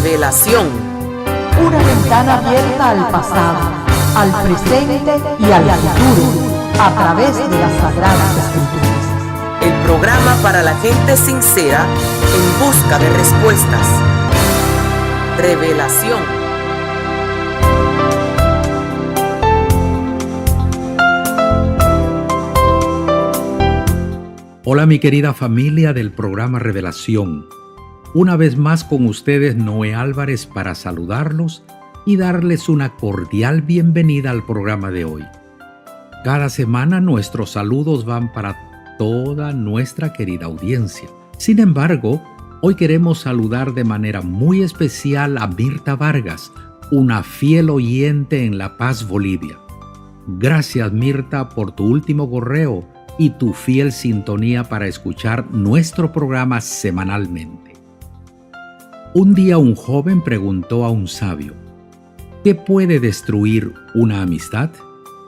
Revelación. Una ventana abierta al pasado, al presente y al futuro, a través de las Sagradas Escrituras. El programa para la gente sincera en busca de respuestas. Revelación. Hola mi querida familia del programa Revelación. Una vez más con ustedes Noé Álvarez para saludarlos y darles una cordial bienvenida al programa de hoy. Cada semana nuestros saludos van para toda nuestra querida audiencia. Sin embargo, hoy queremos saludar de manera muy especial a Mirta Vargas, una fiel oyente en La Paz, Bolivia. Gracias Mirta por tu último correo y tu fiel sintonía para escuchar nuestro programa semanalmente. Un día un joven preguntó a un sabio: ¿qué puede destruir una amistad?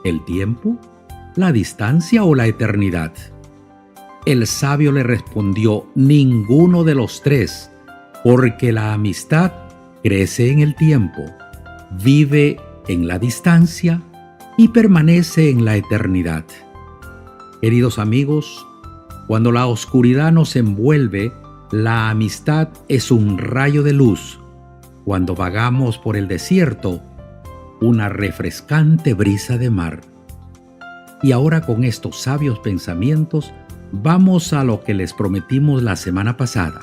¿El tiempo? ¿La distancia o la eternidad? El sabio le respondió: ninguno de los tres, porque la amistad crece en el tiempo, vive en la distancia y permanece en la eternidad. Queridos amigos, cuando la oscuridad nos envuelve, la amistad es un rayo de luz. Cuando vagamos por el desierto, una refrescante brisa de mar. Y ahora con estos sabios pensamientos, vamos a lo que les prometimos la semana pasada.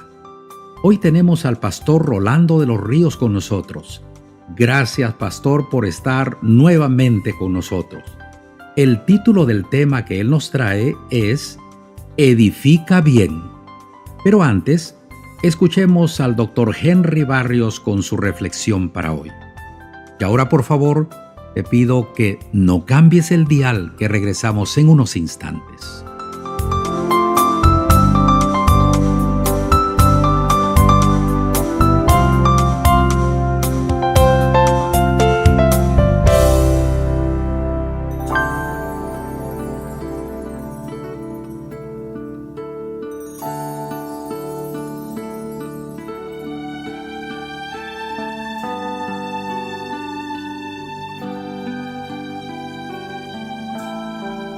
Hoy tenemos al pastor Rolando de los Ríos con nosotros. Gracias, pastor, por estar nuevamente con nosotros. El título del tema que él nos trae es Edifica bien. Pero antes, escuchemos al doctor Henry Barrios con su reflexión para hoy. Y ahora, por favor, te pido que no cambies el dial, que regresamos en unos instantes.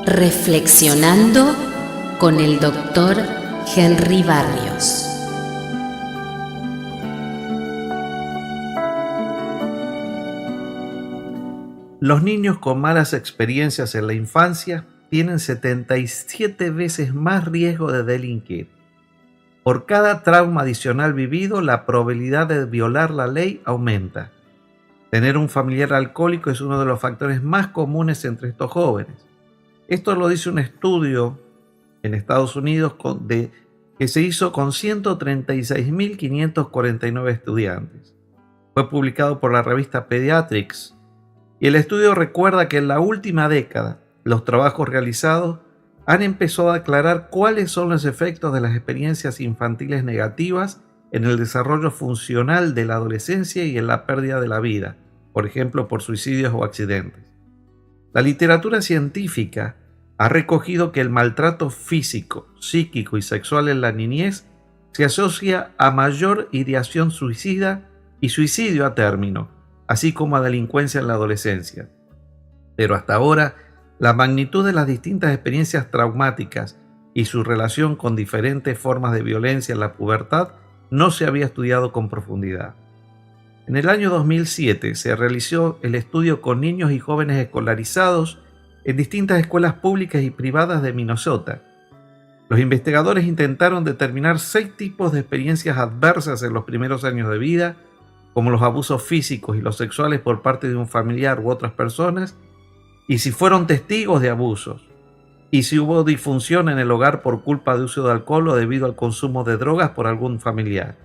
Reflexionando con el doctor Henry Barrios. Los niños con malas experiencias en la infancia tienen 77 veces más riesgo de delinquir. Por cada trauma adicional vivido, la probabilidad de violar la ley aumenta. Tener un familiar alcohólico es uno de los factores más comunes entre estos jóvenes. Esto lo dice un estudio en Estados Unidos que se hizo con 136.549 estudiantes. Fue publicado por la revista Pediatrics y el estudio recuerda que en la última década los trabajos realizados han empezado a aclarar cuáles son los efectos de las experiencias infantiles negativas en el desarrollo funcional de la adolescencia y en la pérdida de la vida, por ejemplo por suicidios o accidentes. La literatura científica ha recogido que el maltrato físico, psíquico y sexual en la niñez se asocia a mayor ideación suicida y suicidio a término, así como a delincuencia en la adolescencia. Pero hasta ahora, la magnitud de las distintas experiencias traumáticas y su relación con diferentes formas de violencia en la pubertad no se había estudiado con profundidad. En el año 2007 se realizó el estudio con niños y jóvenes escolarizados en distintas escuelas públicas y privadas de Minnesota. Los investigadores intentaron determinar 6 tipos de experiencias adversas en los primeros años de vida, como los abusos físicos y los sexuales por parte de un familiar u otras personas, y si fueron testigos de abusos, y si hubo disfunción en el hogar por culpa de uso de alcohol o debido al consumo de drogas por algún familiar.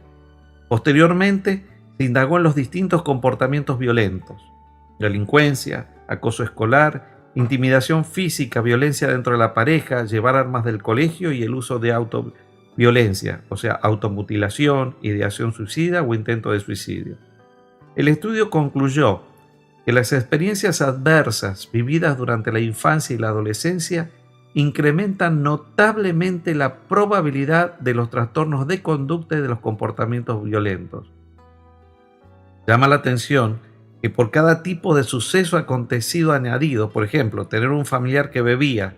Posteriormente, se indagó en los distintos comportamientos violentos: delincuencia, acoso escolar, intimidación física, violencia dentro de la pareja, llevar armas del colegio y el uso de autoviolencia, o sea, automutilación, ideación suicida o intento de suicidio. El estudio concluyó que las experiencias adversas vividas durante la infancia y la adolescencia incrementan notablemente la probabilidad de los trastornos de conducta y de los comportamientos violentos. Llama la atención que por cada tipo de suceso acontecido añadido, por ejemplo, tener un familiar que bebía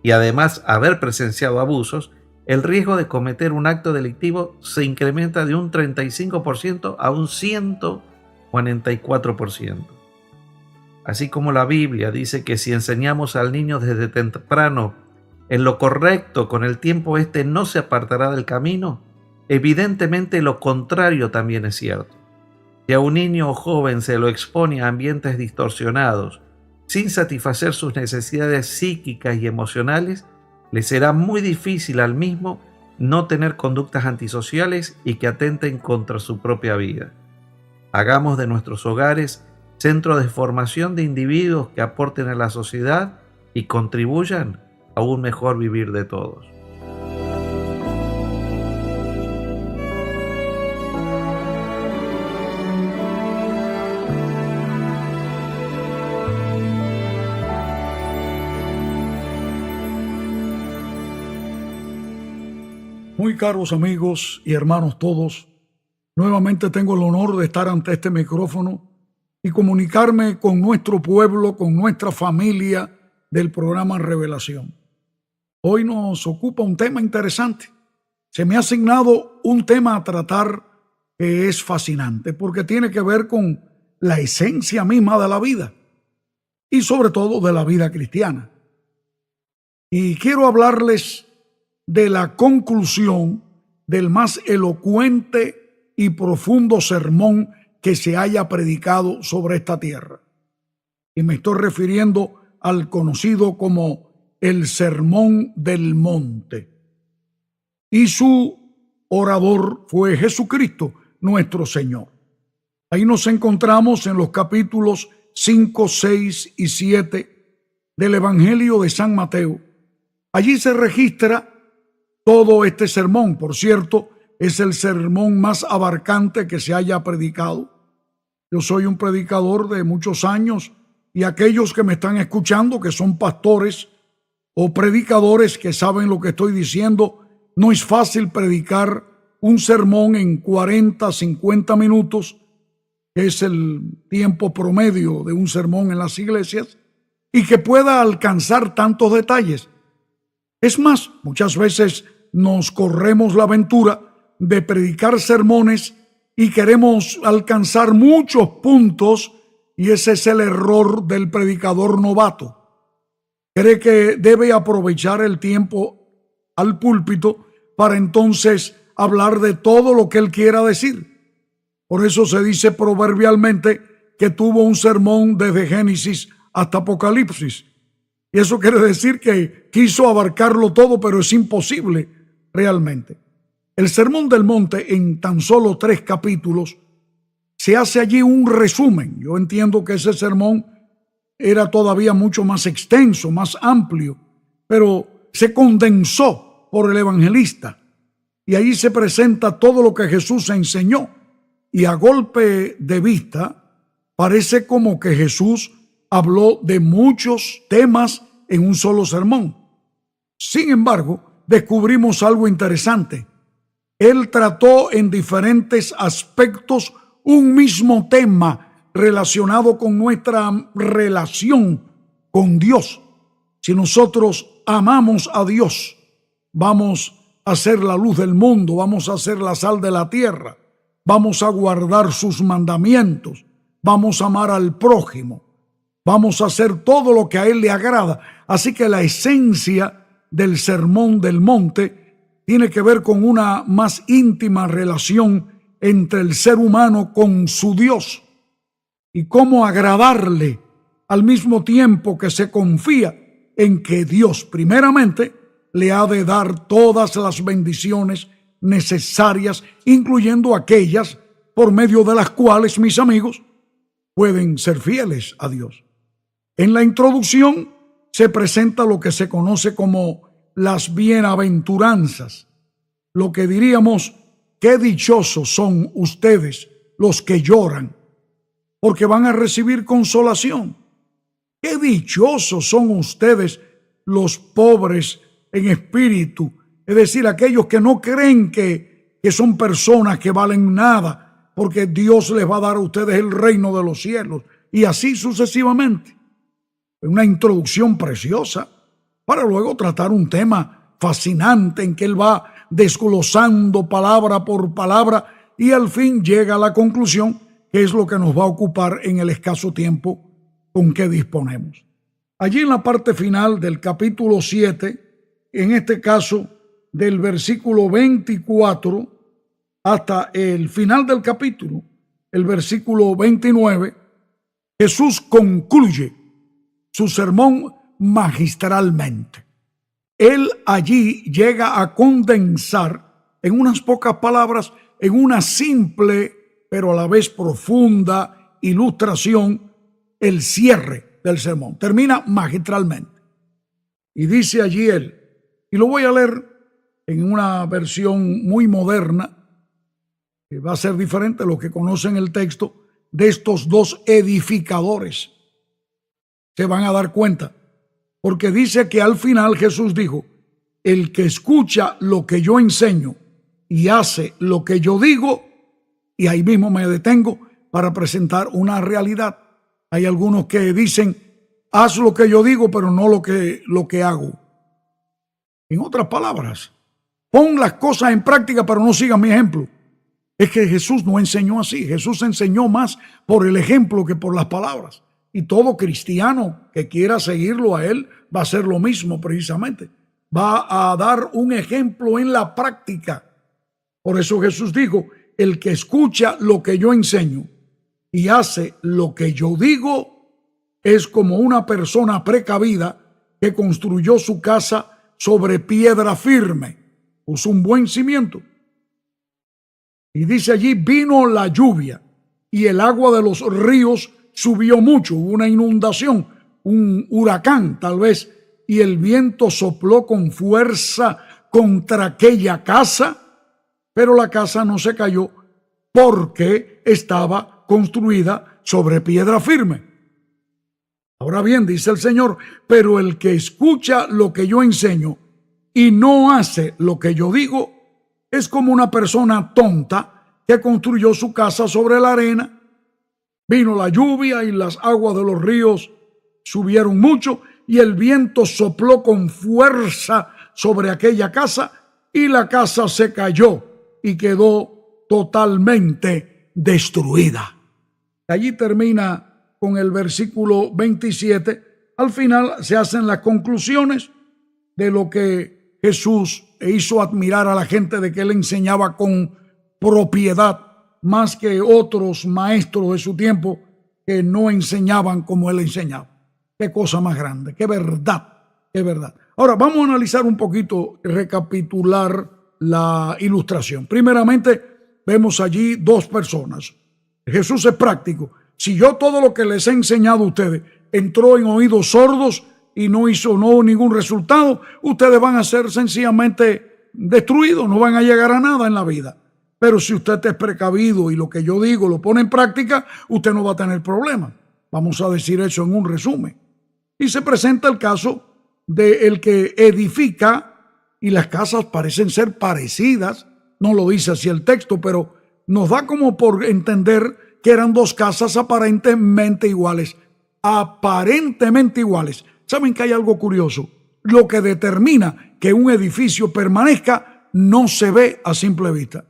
y además haber presenciado abusos, el riesgo de cometer un acto delictivo se incrementa de un 35% a un 144%. Así como la Biblia dice que si enseñamos al niño desde temprano en lo correcto, con el tiempo éste no se apartará del camino, evidentemente lo contrario también es cierto. Si a un niño o joven se lo expone a ambientes distorsionados, sin satisfacer sus necesidades psíquicas y emocionales, le será muy difícil al mismo no tener conductas antisociales y que atenten contra su propia vida. Hagamos de nuestros hogares centros de formación de individuos que aporten a la sociedad y contribuyan a un mejor vivir de todos. Muy caros amigos y hermanos todos, nuevamente tengo el honor de estar ante este micrófono y comunicarme con nuestro pueblo, con nuestra familia del programa Revelación. Hoy nos ocupa un tema interesante. Se me ha asignado un tema a tratar que es fascinante porque tiene que ver con la esencia misma de la vida y sobre todo de la vida cristiana. Y quiero hablarles de la conclusión del más elocuente y profundo sermón que se haya predicado sobre esta tierra. Y me estoy refiriendo al conocido como el Sermón del Monte. Y su orador fue Jesucristo, nuestro Señor. Ahí nos encontramos en los capítulos 5, 6 y 7 del Evangelio de San Mateo. Allí se registra todo este sermón. Por cierto, es el sermón más abarcante que se haya predicado. Yo soy un predicador de muchos años y aquellos que me están escuchando, que son pastores o predicadores que saben lo que estoy diciendo, no es fácil predicar un sermón en 40, 50 minutos, que es el tiempo promedio de un sermón en las iglesias, y que pueda alcanzar tantos detalles. Es más, muchas veces nos corremos la aventura de predicar sermones y queremos alcanzar muchos puntos, y ese es el error del predicador novato. Cree que debe aprovechar el tiempo al púlpito para entonces hablar de todo lo que él quiera decir. Por eso se dice proverbialmente que tuvo un sermón desde Génesis hasta Apocalipsis. Y eso quiere decir que quiso abarcarlo todo, pero es imposible realmente. El Sermón del Monte, en tan solo 3 capítulos, se hace allí un resumen. Yo entiendo que ese sermón era todavía mucho más extenso, más amplio, pero se condensó por el evangelista. Y ahí se presenta todo lo que Jesús enseñó. Y a golpe de vista, parece como que Jesús habló de muchos temas en un solo sermón. Sin embargo, descubrimos algo interesante. Él trató en diferentes aspectos un mismo tema relacionado con nuestra relación con Dios. Si nosotros amamos a Dios, vamos a ser la luz del mundo, vamos a ser la sal de la tierra, vamos a guardar sus mandamientos, vamos a amar al prójimo, vamos a hacer todo lo que a Él le agrada. Así que la esencia del Sermón del Monte tiene que ver con una más íntima relación entre el ser humano con su Dios y cómo agradarle al mismo tiempo que se confía en que Dios primeramente le ha de dar todas las bendiciones necesarias, incluyendo aquellas por medio de las cuales, mis amigos, pueden ser fieles a Dios. En la introducción se presenta lo que se conoce como las bienaventuranzas, lo que diríamos: qué dichosos son ustedes los que lloran, porque van a recibir consolación. Qué dichosos son ustedes los pobres en espíritu, es decir, aquellos que no creen que son personas que valen nada, porque Dios les va a dar a ustedes el reino de los cielos, y así sucesivamente. Una introducción preciosa para luego tratar un tema fascinante en que él va desglosando palabra por palabra y al fin llega a la conclusión, que es lo que nos va a ocupar en el escaso tiempo con que disponemos. Allí en la parte final del capítulo 7, en este caso del versículo 24 hasta el final del capítulo, el versículo 29, Jesús concluye su sermón magistralmente. Él allí llega a condensar en unas pocas palabras, en una simple pero a la vez profunda ilustración, el cierre del sermón. Termina magistralmente. Y dice allí él, y lo voy a leer en una versión muy moderna, que va a ser diferente a los que conocen el texto, de estos dos edificadores. Se van a dar cuenta, porque dice que al final Jesús dijo, el que escucha lo que yo enseño y hace lo que yo digo, y ahí mismo me detengo para presentar una realidad. Hay algunos que dicen, haz lo que yo digo, pero no lo que hago. En otras palabras, pon las cosas en práctica, pero no sigas mi ejemplo. Es que Jesús no enseñó así. Jesús enseñó más por el ejemplo que por las palabras. Y todo cristiano que quiera seguirlo a él va a hacer lo mismo precisamente. Va a dar un ejemplo en la práctica. Por eso Jesús dijo, el que escucha lo que yo enseño y hace lo que yo digo es como una persona precavida que construyó su casa sobre piedra firme. Puso un buen cimiento. Y dice allí, vino la lluvia y el agua de los ríos subió mucho. Hubo una inundación, un huracán tal vez, y el viento sopló con fuerza contra aquella casa, pero la casa no se cayó porque estaba construida sobre piedra firme. Ahora bien, dice el Señor, pero el que escucha lo que yo enseño y no hace lo que yo digo, es como una persona tonta que construyó su casa sobre la arena. Vino la lluvia y las aguas de los ríos subieron mucho y el viento sopló con fuerza sobre aquella casa y la casa se cayó y quedó totalmente destruida. Allí termina con el versículo 27. Al final se hacen las conclusiones de lo que Jesús hizo admirar a la gente, de que él enseñaba con propiedad más que otros maestros de su tiempo que no enseñaban como él enseñaba. Qué cosa más grande, qué verdad, qué verdad. Ahora vamos a analizar un poquito, recapitular la ilustración. Primeramente, vemos allí dos personas. Jesús es práctico. Si yo todo lo que les he enseñado a ustedes entró en oídos sordos y no ningún resultado, ustedes van a ser sencillamente destruidos, no van a llegar a nada en la vida. Pero si usted es precavido y lo que yo digo lo pone en práctica, usted no va a tener problemas. Vamos a decir eso en un resumen. Y se presenta el caso del que edifica, y las casas parecen ser parecidas. No lo dice así el texto, pero nos da como por entender que eran dos casas aparentemente iguales. Aparentemente iguales. ¿Saben que hay algo curioso? Lo que determina que un edificio permanezca no se ve a simple vista.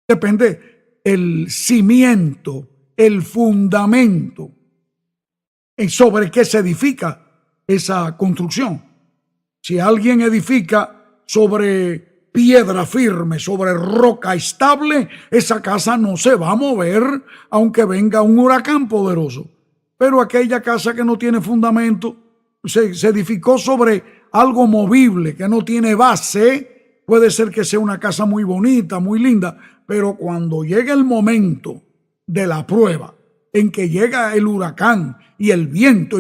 Depende el cimiento, el fundamento, sobre qué se edifica esa construcción. Si alguien edifica sobre piedra firme, sobre roca estable, esa casa no se va a mover aunque venga un huracán poderoso. Pero aquella casa que no tiene fundamento, se edificó sobre algo movible, que no tiene base, puede ser que sea una casa muy bonita, muy linda, pero cuando llega el momento de la prueba, en que llega el huracán y el viento,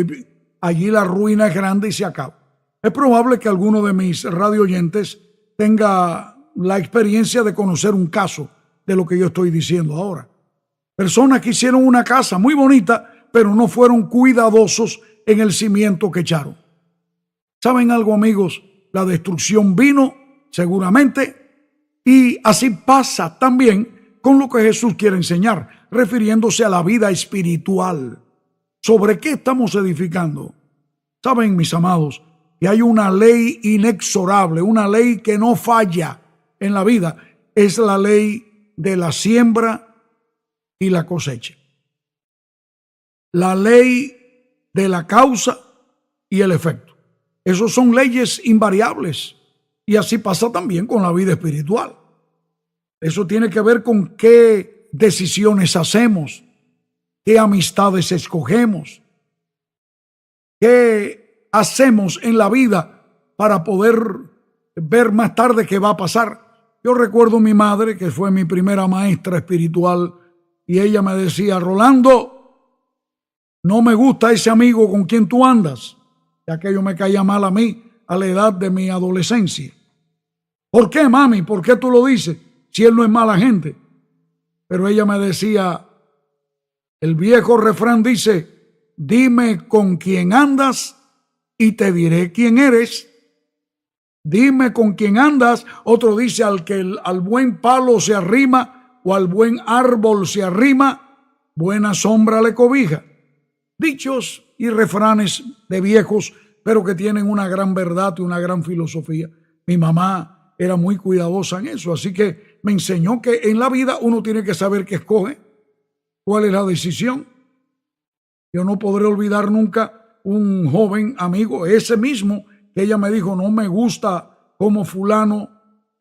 allí la ruina es grande y se acaba. Es probable que alguno de mis radio oyentes tenga la experiencia de conocer un caso de lo que yo estoy diciendo ahora. Personas que hicieron una casa muy bonita, pero no fueron cuidadosos en el cimiento que echaron. ¿Saben algo, amigos? La destrucción vino seguramente, y así pasa también con lo que Jesús quiere enseñar, refiriéndose a la vida espiritual. ¿Sobre qué estamos edificando? Saben, mis amados, que hay una ley inexorable, una ley que no falla en la vida. Es la ley de la siembra y la cosecha. La ley de la causa y el efecto. Esos son leyes invariables. Y así pasa también con la vida espiritual. Eso tiene que ver con qué decisiones hacemos, qué amistades escogemos, qué hacemos en la vida para poder ver más tarde qué va a pasar. Yo recuerdo a mi madre, que fue mi primera maestra espiritual, y ella me decía: Rolando, no me gusta ese amigo con quien tú andas. Y aquello me caía mal a mí a la edad de mi adolescencia. ¿Por qué, mami? ¿Por qué tú lo dices? Si él no es mala gente. Pero ella me decía, el viejo refrán dice: dime con quién andas y te diré quién eres. Dime con quién andas. Otro dice: al buen palo se arrima o al buen árbol se arrima, buena sombra le cobija. Dichos y refranes de viejos, pero que tienen una gran verdad y una gran filosofía. Mi mamá era muy cuidadosa en eso, así que me enseñó que en la vida uno tiene que saber qué escoge, cuál es la decisión. Yo no podré olvidar nunca un joven amigo, ese mismo, que ella me dijo: no me gusta cómo fulano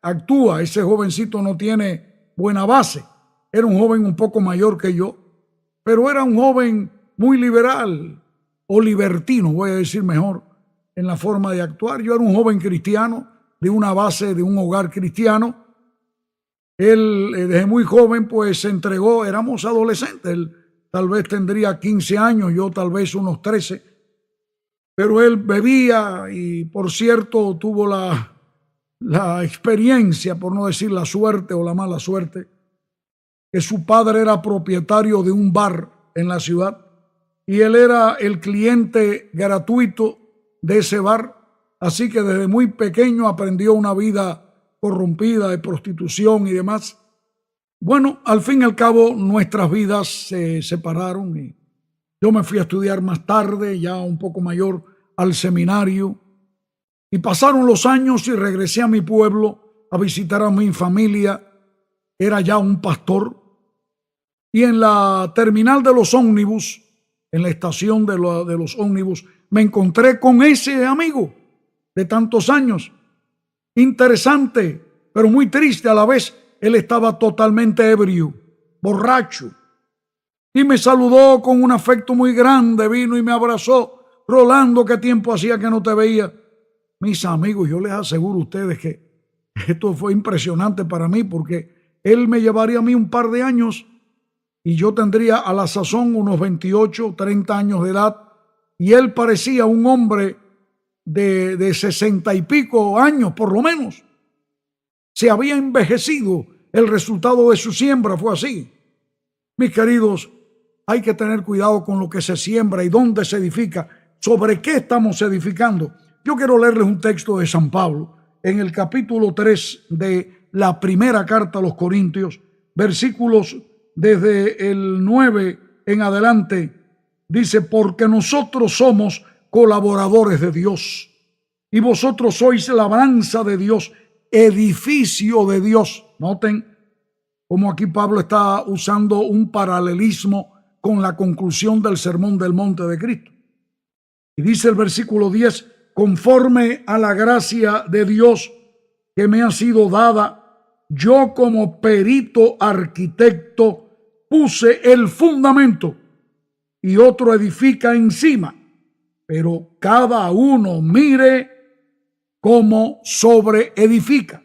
actúa, ese jovencito no tiene buena base. Era un joven un poco mayor que yo, pero era un joven muy liberal, o libertino, voy a decir mejor, en la forma de actuar. Yo era un joven cristiano, de una base de un hogar cristiano. Él desde muy joven pues se entregó, éramos adolescentes, él tal vez tendría 15 años, yo tal vez unos 13, pero él bebía y por cierto tuvo la experiencia, por no decir la suerte o la mala suerte, que su padre era propietario de un bar en la ciudad y él era el cliente gratuito de ese bar, así que desde muy pequeño aprendió una vida corrompida de prostitución y demás. Bueno, al fin y al cabo nuestras vidas se separaron y yo me fui a estudiar más tarde, ya un poco mayor, al seminario, y pasaron los años y regresé a mi pueblo a visitar a mi familia. Era ya un pastor y en la terminal de los ómnibus, en la estación de los ómnibus, me encontré con ese amigo de tantos años. Interesante, pero muy triste a la vez. Él estaba totalmente ebrio, borracho, y me saludó con un afecto muy grande, vino y me abrazó. Rolando, ¿qué tiempo hacía que no te veía? Mis amigos, yo les aseguro a ustedes que esto fue impresionante para mí, porque él me llevaría a mí un par de años y yo tendría a la sazón unos 28, 30 años de edad, y él parecía un hombre de 60 y pico años por lo menos. Se había envejecido, el resultado de su siembra fue así. Mis queridos, hay que tener cuidado con lo que se siembra y dónde se edifica, sobre qué estamos edificando. Yo quiero leerles un texto de San Pablo en el capítulo 3 de la primera carta a los Corintios, versículos desde el 9 en adelante. Dice: porque nosotros somos colaboradores de Dios y vosotros sois labranza de Dios, edificio de Dios. Noten cómo aquí Pablo está usando un paralelismo con la conclusión del Sermón del Monte de Cristo. Y dice el versículo 10: conforme a la gracia de Dios que me ha sido dada, yo como perito arquitecto puse el fundamento y otro edifica encima, pero cada uno mire cómo sobreedifica.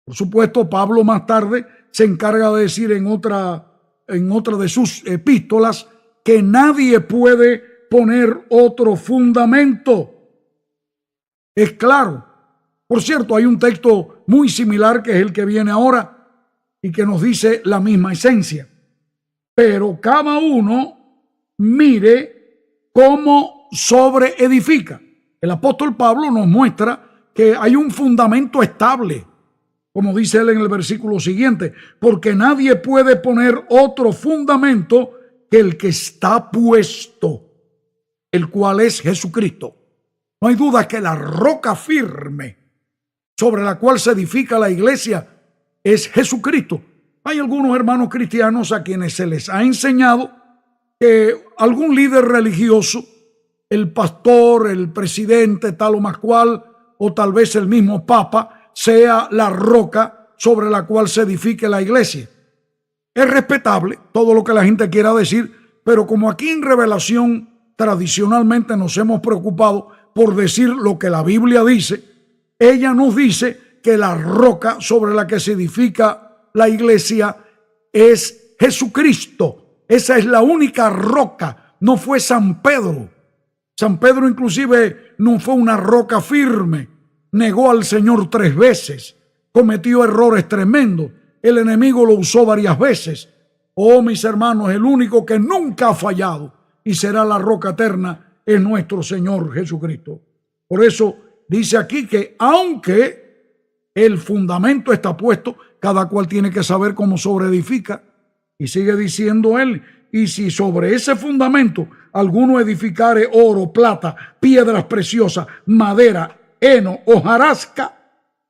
Por supuesto, Pablo más tarde se encarga de decir en otra de sus epístolas que nadie puede poner otro fundamento. Es claro. Por cierto, hay un texto muy similar que es el que viene ahora y que nos dice la misma esencia. Pero cada uno mire cómo sobreedifica. El apóstol Pablo nos muestra que hay un fundamento estable. como dice él en el versículo siguiente, porque nadie puede poner otro fundamento que el que está puesto, el cual es Jesucristo. No hay duda que la roca firme sobre la cual se edifica la iglesia es Jesucristo. Hay algunos hermanos cristianos a quienes se les ha enseñado que algún líder religioso, el pastor, el presidente, tal o más cual, o tal vez el mismo papa, sea la roca sobre la cual se edifique la iglesia. Es respetable todo lo que la gente quiera decir, pero como aquí en Revelación tradicionalmente nos hemos preocupado por decir lo que la Biblia dice, ella nos dice que la roca sobre la que se edifica la iglesia es Jesucristo. Esa es la única roca, no fue San Pedro. San Pedro inclusive no fue una roca firme, negó al Señor 3 veces, cometió errores tremendos, el enemigo lo usó varias veces. Oh, mis hermanos, el único que nunca ha fallado y será la roca eterna es nuestro Señor Jesucristo. Por eso dice aquí que aunque el fundamento está puesto, cada cual tiene que saber cómo sobreedifica. Y sigue diciendo él, y si sobre ese fundamento alguno edificare oro, plata, piedras preciosas, madera, heno, hojarasca,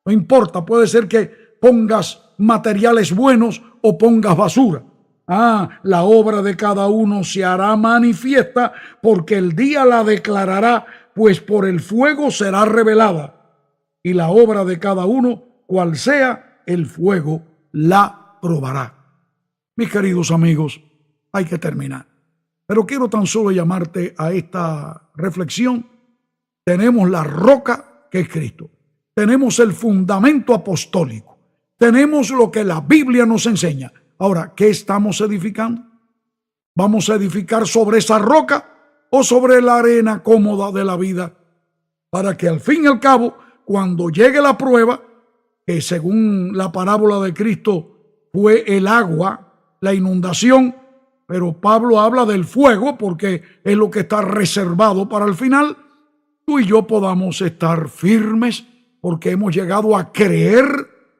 no importa, puede ser que pongas materiales buenos o pongas basura. La obra de cada uno se hará manifiesta, porque el día la declarará, pues por el fuego será revelada. Y la obra de cada uno, cual sea, el fuego la probará. Mis queridos amigos, hay que terminar. Pero quiero tan solo llamarte a esta reflexión. Tenemos la roca que es Cristo. Tenemos el fundamento apostólico. Tenemos lo que la Biblia nos enseña. Ahora, ¿qué estamos edificando? ¿Vamos a edificar sobre esa roca o sobre la arena cómoda de la vida? Para que al fin y al cabo, cuando llegue la prueba, que según la parábola de Cristo fue el agua, la inundación, pero Pablo habla del fuego porque es lo que está reservado para el final, tú y yo podamos estar firmes porque hemos llegado a creer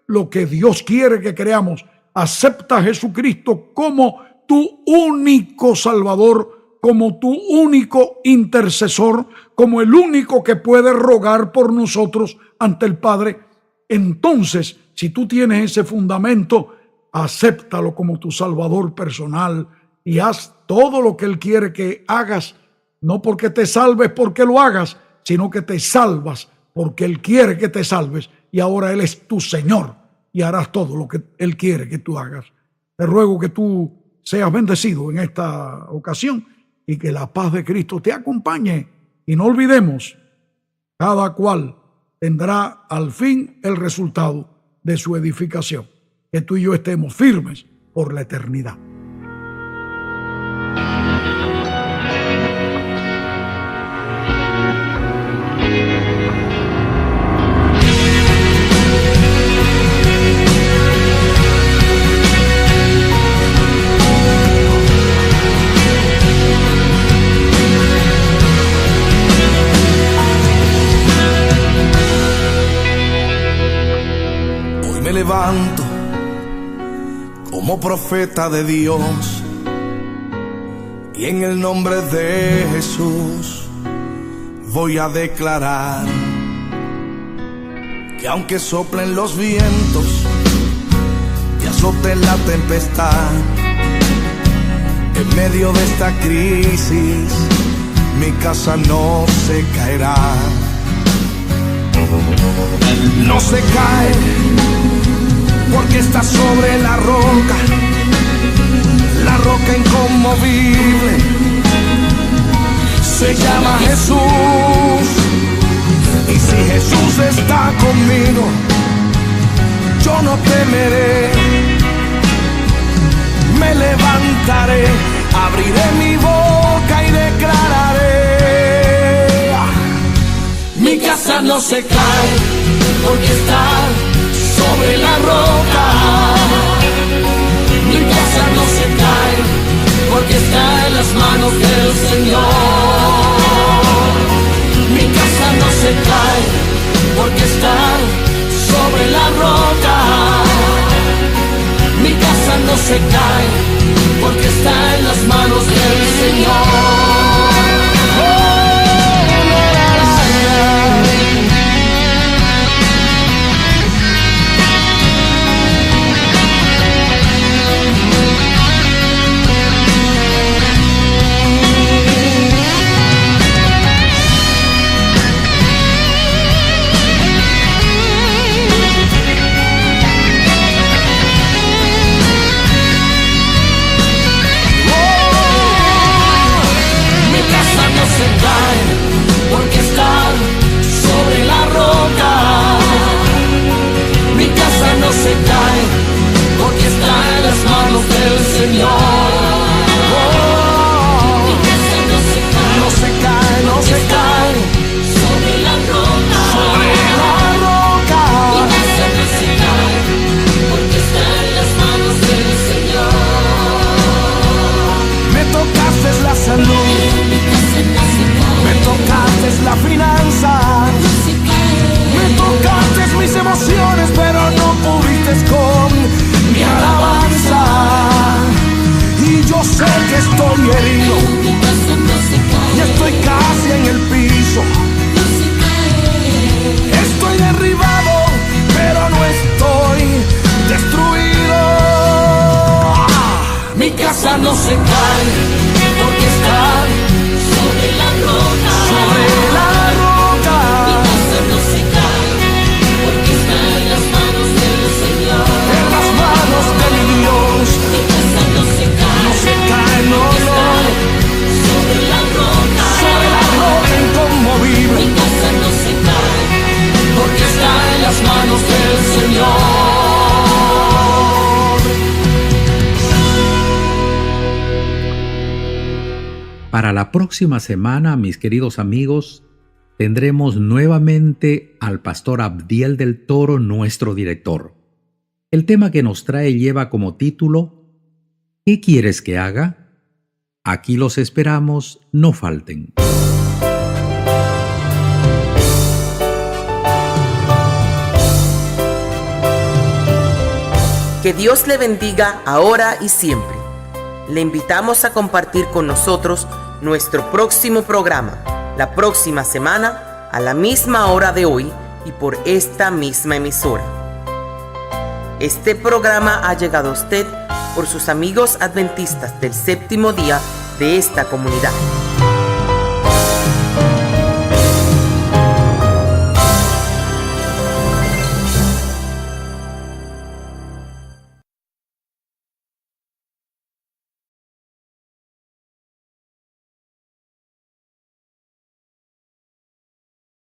lo que Dios quiere que creamos. Acepta a Jesucristo como tu único Salvador, como tu único intercesor, como el único que puede rogar por nosotros ante el Padre. Entonces, si tú tienes ese fundamento, acéptalo como tu Salvador personal y haz todo lo que Él quiere que hagas, no porque te salves porque lo hagas, sino que te salvas porque Él quiere que te salves y ahora Él es tu Señor. Y harás todo lo que Él quiere que tú hagas. Te ruego que tú seas bendecido en esta ocasión y que la paz de Cristo te acompañe. Y no olvidemos, cada cual tendrá al fin el resultado de su edificación. Que tú y yo estemos firmes por la eternidad. Me levanto como profeta de Dios y en el nombre de Jesús voy a declarar que aunque soplen los vientos y azoten la tempestad, en medio de esta crisis mi casa no se caerá. No se cae porque está sobre la roca inconmovible. Se llama Jesús, y si Jesús está conmigo, yo no temeré. Me levantaré, abriré mi boca y declararé: mi casa no se cae porque está sobre la roca. Mi casa no se cae porque está en las manos del Señor. Mi casa no se cae porque está sobre la roca. se cae, porque está en las manos del Señor. Porque está sobre la roca. Mi casa no se cae, porque está en las manos del Señor. Mi casa no se cae, no se cae, no se cae. Sobre la roca, sobre la roca. Mi casa no se cae, porque está en las manos del Señor. Me tocaste la salud, me tocaste la finanza, me tocaste mis emociones, pero no pudiste con mi alabanza. Y yo sé que estoy herido y estoy casi en el piso. Estoy derribado, pero no estoy destruido. Mi casa no se cae, porque está sobre la roca. Sobre la roca. Mi casa no se cae, porque está en las manos del Señor. En las manos de mi Dios. Mi casa no se cae, no se cae, no, no. Sobre la roca. Sobre la roca inconmovible. Mi casa no se cae, porque está en las manos del Señor. Para la próxima semana, mis queridos amigos, tendremos nuevamente al pastor Abdiel del Toro, nuestro director. El tema que nos trae lleva como título ¿Qué quieres que haga? Aquí los esperamos, no falten. Que Dios le bendiga ahora y siempre. Le invitamos a compartir con nosotros nuestro próximo programa, la próxima semana, a la misma hora de hoy y por esta misma emisora. Este programa ha llegado a usted por sus amigos adventistas del séptimo día de esta comunidad.